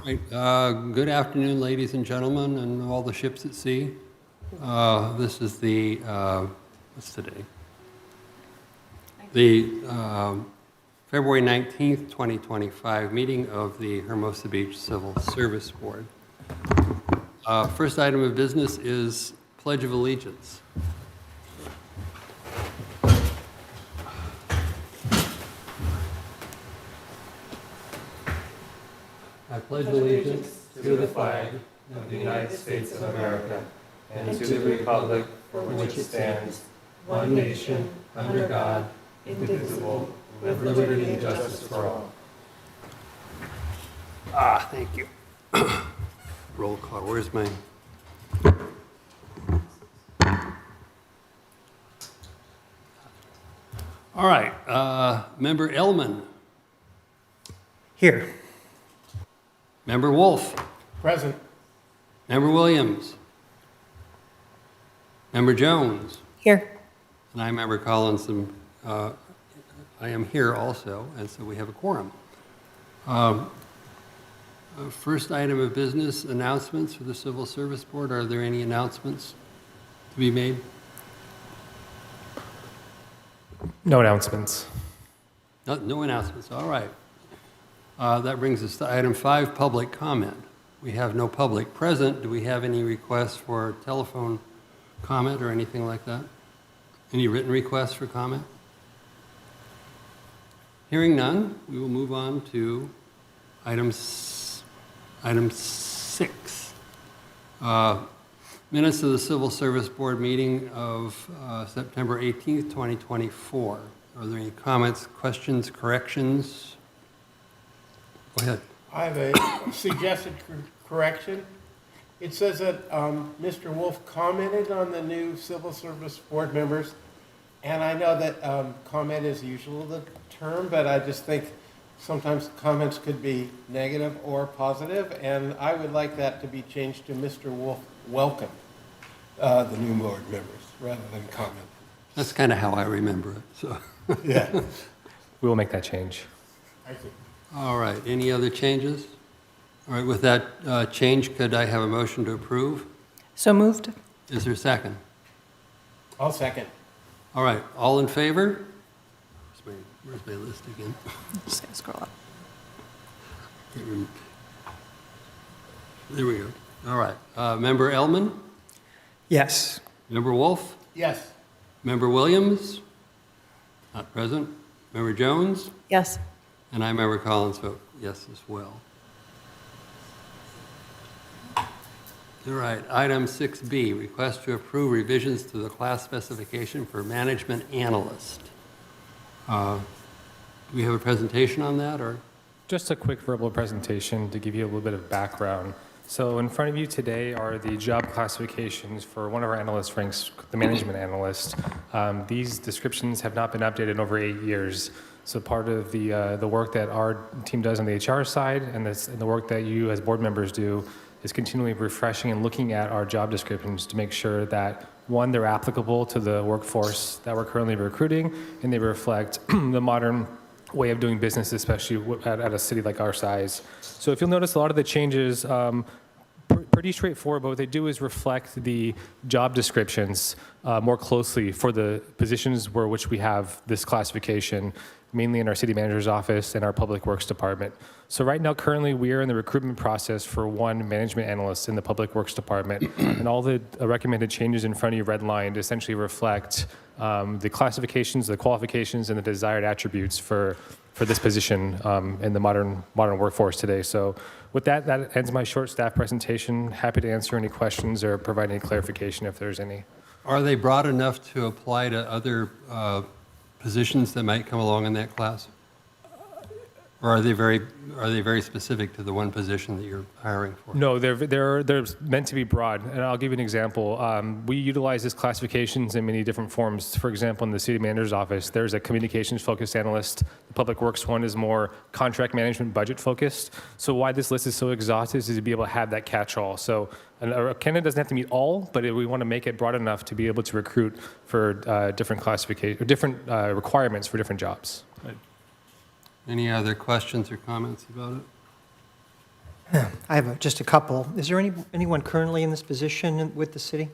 Right. Good afternoon, ladies and gentlemen, and all the ships at sea. This is the, what's today? The February 19th, 2025 meeting of the Hermosa Beach Civil Service Board. First item of business is Pledge of Allegiance. I pledge allegiance to the flag of the United States of America and to the republic for which it stands, one nation, under God, indivisible, with liberty and justice for all. Thank you. Roll call. Where's my? All right. Member Ellman. Here. Member Wolf. Present. Member Williams. Member Jones. Here. And I'm Member Collins, and I am here also, and so we have a quorum. First item of business, announcements for the Civil Service Board. Are there any announcements to be made? No announcements. No announcements. All right. That brings us to item 5, public comment. We have no public present. Do we have any requests for telephone comment or anything like that? Any written requests for comment? Hearing none, we will move on to item 6. Minutes of the Civil Service Board meeting of September 18th, 2024. Are there any comments, questions, corrections? Go ahead. I have a suggested correction. It says that Mr. Wolf commented on the new Civil Service Board members, and I know that comment is usually the term, but I just think sometimes comments could be negative or positive, and I would like that to be changed to Mr. Wolf welcome the new board members rather than comment. That's kind of how I remember it. So, Yeah. We will make that change. Thank you. all right. Any other changes? All right. With that change, could I have a motion to approve? So moved. Is there a second? I'll second. All right. All in favor? Where's my list again? Just gonna scroll up. There we go. All right. Member Ellman? Yes. Member Wolf? Yes. Member Williams? Not present. Member Jones? Yes. And I, Member Collins, vote yes as well. All right. Item 6B, request to approve revisions to the class specification for management analyst. Do we have a presentation on that, or? Just a quick verbal presentation to give you a little bit of background. So in front of you today are the job classifications for one of our analyst ranks, the management analyst. These descriptions have not been updated in over 8 years. So part of the work that our team does on the HR side and the work that you as board members do is continually refreshing and looking at our job descriptions to make sure that, one, they're applicable to the workforce that we're currently recruiting, and they reflect the modern way of doing business, especially at a city like our size. So if you'll notice, a lot of the changes, pretty straightforward, but what they do is reflect the job descriptions more closely for the positions which we have this classification, mainly in our city manager's office and our public works department. So right now, currently, we are in the recruitment process for one management analyst in the public works department, and all the recommended changes in front of you redlined essentially reflect the classifications, the qualifications, and the desired attributes for this position in the modern workforce today. So with that ends my short staff presentation. Happy to answer any questions or provide any clarification if there's any. Are they broad enough to apply to other positions that might come along in that class? Or are they very specific to the one position that you're hiring for? No, they're meant to be broad, and I'll give you an example. We utilize these classifications in many different forms. For example, in the city manager's office, there's a communications-focused analyst. The public works one is more contract management, budget-focused. So why this list is so exhaustive is to be able to have that catch-all. So a candidate doesn't have to meet all, but we want to make it broad enough to be able to recruit for different classification, or different requirements for different jobs. Any other questions or comments about it? I have just a couple. Is there anyone currently in this position with the city?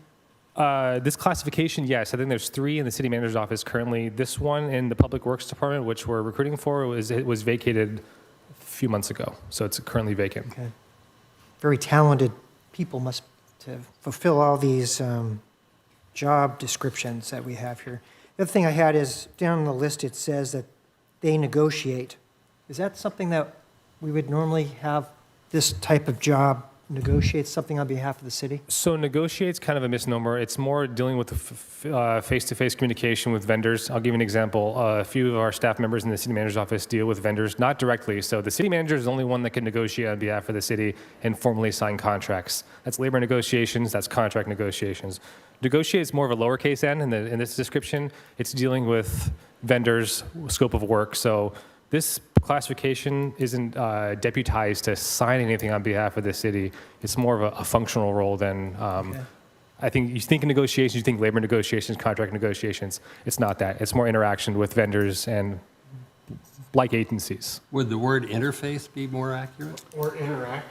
This classification, yes, I think there's 3 in the city manager's office currently. This one in the public works department, which we're recruiting for, it was vacated a few months ago, so it's currently vacant. Okay. Very talented people must to fulfill all these job descriptions that we have here. The other thing I had is, down on the list, it says that they negotiate. Is that something that we would normally have this type of job negotiate something on behalf of the city? So negotiate's kind of a misnomer. It's more dealing with the face-to-face communication with vendors. I'll give you an example. A few of our staff members in the city manager's office deal with vendors, not directly. So the city manager is the only one that can negotiate on behalf of the city and formally sign contracts. That's labor negotiations, that's contract negotiations. Negotiate is more of a lowercase n in this description. It's dealing with vendors, scope of work. So this classification isn't deputized to sign anything on behalf of the city. It's more of a functional role than, I think you think of negotiations, you think labor negotiations, contract negotiations. It's not that. It's more interaction with vendors and like agencies. Would the word interface be more accurate? Or interact.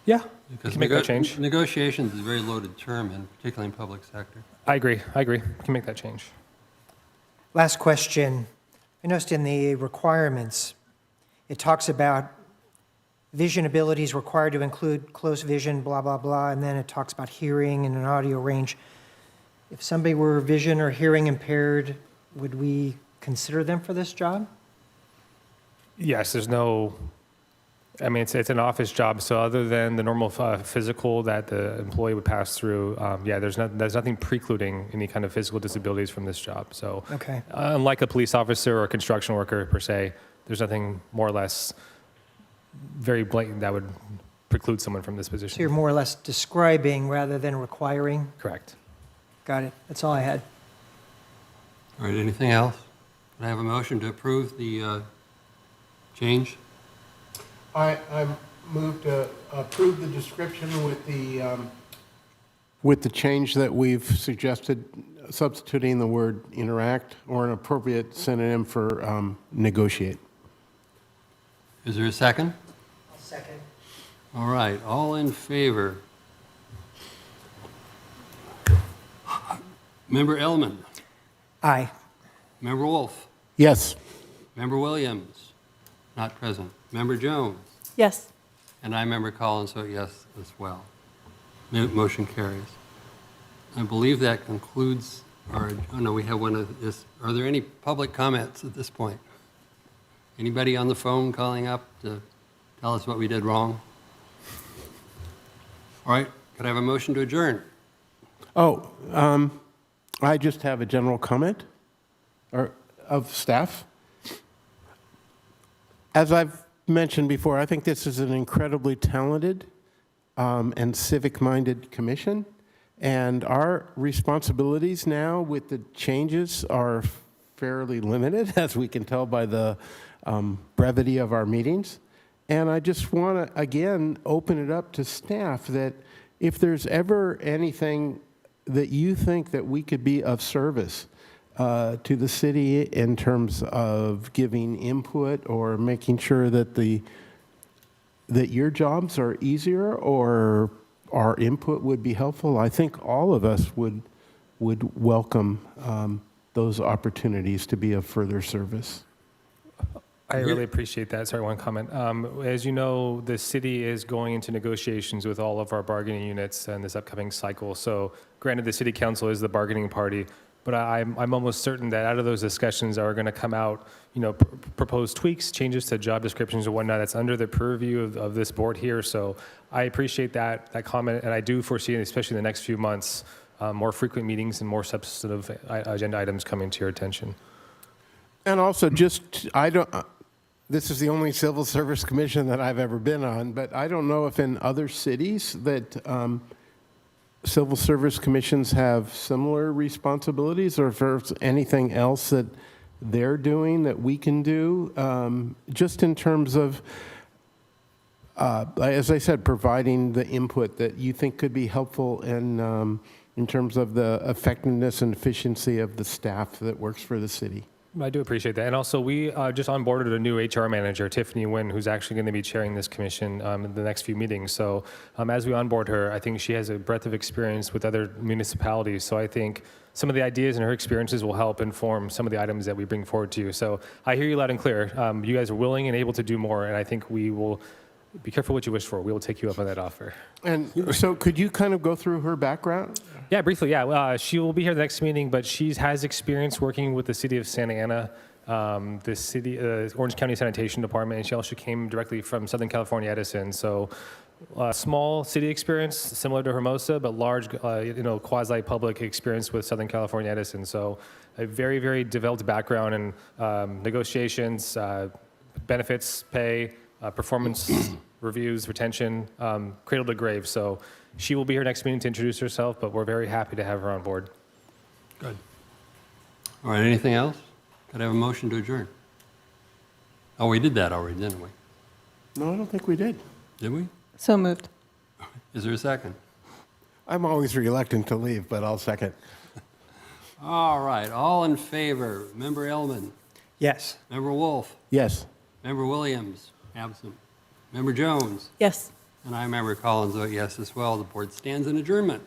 Yeah, you Because can make that change. negotiations is a very loaded term, and particularly in public sector. I agree. You can make that change. Last question. I noticed in the requirements, it talks about vision abilities required to include close vision, blah, blah, blah, and then it talks about hearing and an audio range. If somebody were vision or hearing impaired, would we consider them for this job? Yes, there's no, I mean, it's an office job, so other than the normal physical that the employee would pass through, there's nothing precluding any kind of physical disabilities from this job. So Okay. unlike a police officer or a construction worker per se, there's nothing more or less very blatant that would preclude someone from this So you're position. more or less describing rather than requiring? Correct. Got it. That's all I had. All right, anything else? Can I have a motion to approve the change? I move to approve the description with the change that we've suggested, substituting the word interact or an appropriate synonym for negotiate. Is there a second? Second. All right, all in favor? Member Ellman, Aye. Member Wolf, Yes. Member Williams, not present. Member Jones, Yes. and I, Member Collins, vote yes as well. Motion carries. I believe that concludes our, oh no, we have one of this. Are there any public comments at this point? Anybody on the phone calling up to tell us what we did wrong? All right, could I have a motion to adjourn? I just have a general comment of staff. As I've mentioned before, I think this is an incredibly talented and civic-minded commission, and our responsibilities now with the changes are fairly limited, as we can tell by the brevity of our meetings. And I just want to, again, open it up to staff that if there's ever anything that you think that we could be of service to the city in terms of giving input or making sure that that your jobs are easier or our input would be helpful, I think all of us would welcome those opportunities to be of further service. I really appreciate that. Sorry, one comment. As you know, the city is going into negotiations with all of our bargaining units in this upcoming cycle. So granted, the city council is the bargaining party, but I'm almost certain that out of those discussions are going to come out, proposed tweaks, changes to job descriptions and whatnot. That's under the purview of this board here. So I appreciate that comment, and I do foresee, especially in the next few months, more frequent meetings and more substantive agenda items coming to your attention. And also, this is the only civil service commission that I've ever been on, but I don't know if in other cities that civil service commissions have similar responsibilities, or if there's anything else that they're doing that we can do, just in terms of, as I said, providing the input that you think could be helpful in terms of the effectiveness and efficiency of the staff that works for the city. I do appreciate that. And also, we just onboarded a new HR manager, Tiffany Nguyen, who's actually going to be chairing this commission in the next few meetings. So as we onboard her, I think she has a breadth of experience with other municipalities. So I think some of the ideas and her experiences will help inform some of the items that we bring forward to you. So I hear you loud and clear. You guys are willing and able to do more, and I think we will be careful what you wish for. We will take you up on that offer. And so could you kind of go through her background? Yeah, briefly, yeah. She will be here the next meeting, but she has experience working with the city of Santa Ana, the city, Orange County Sanitation Department, and she also came directly from Southern California Edison. So small city experience, similar to Hermosa, but large, quasi-public experience with Southern California Edison. So a very, very developed background in negotiations, benefits, pay, performance reviews, retention, cradle to grave. So she will be here next meeting to introduce herself, but we're very happy to have her on board. Good. All right, anything else? Could I have a motion to adjourn? Oh, we did that already, didn't we? No, I don't think we did. Did we? So moved. Is there a second? I'm always reluctant to leave, but I'll second. All right, all in favor. Member Ellman, Yes. Member Wolf, Yes. Member Williams, absent. Member Jones, Yes. and I, Member Collins, vote yes as well. The board stands in adjournment.